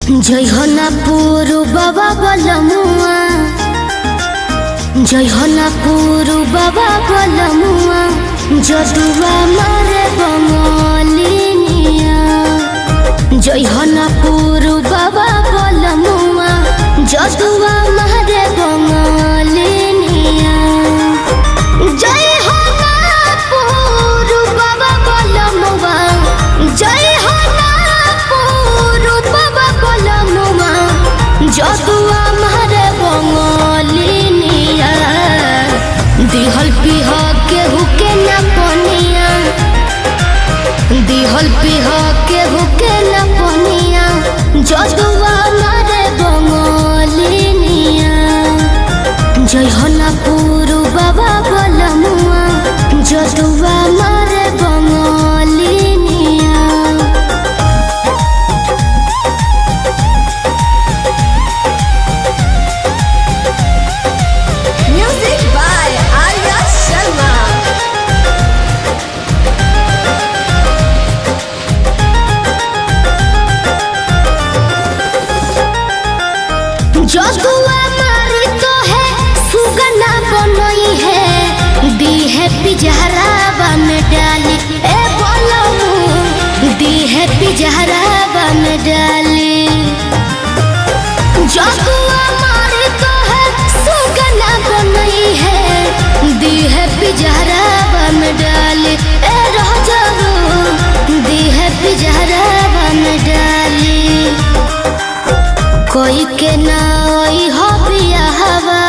जयहनापुर बाबा बलमुआ जयहनापुर बाबा बलमुआ जदुआ मारे बंगलिनिया जयहनापुर बाबा बलमुआ जदुआ मारे बंगलिनिया जयहनापुर बाबा बलमुआ जयहनापुर बाबा बलमुआ जदुआ मारे बंगलिनिया दिहल पिह केहू के न पनिया दिहल पिह केहू के न पनिया जदुआ मारे बंगलिनिया जयहनापुर बाबा बलमुआ जदुआ मारे बंगलिनिया। Music by Arya Sharma. जदुआ मारी तो है सुगना बनई है दी है पिजहरा बन डाली ए बोलमू दी है पिजहरा बन डाली जदुआ मारी तो है सुगना बनई है दी है पिजहरा बन डाली ए रह जरू दी है पिजहरा बन डाली कोई के ना आई हो पिया हवा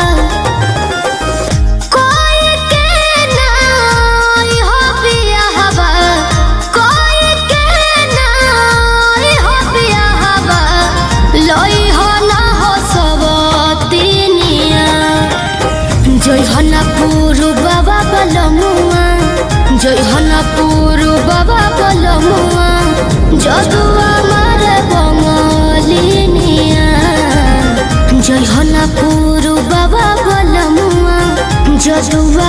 कोई के ना आई हो पिया हवा कोई के ना आई हो पिया हवा लोई हो ना हो सब तीनिया जयहनापुर बाबा बलमुआ जयहनापुर बाबा बलमुआ जदुआ मारे बंगलिनिया जयहनापुर बाबा बलमुआ जदुआ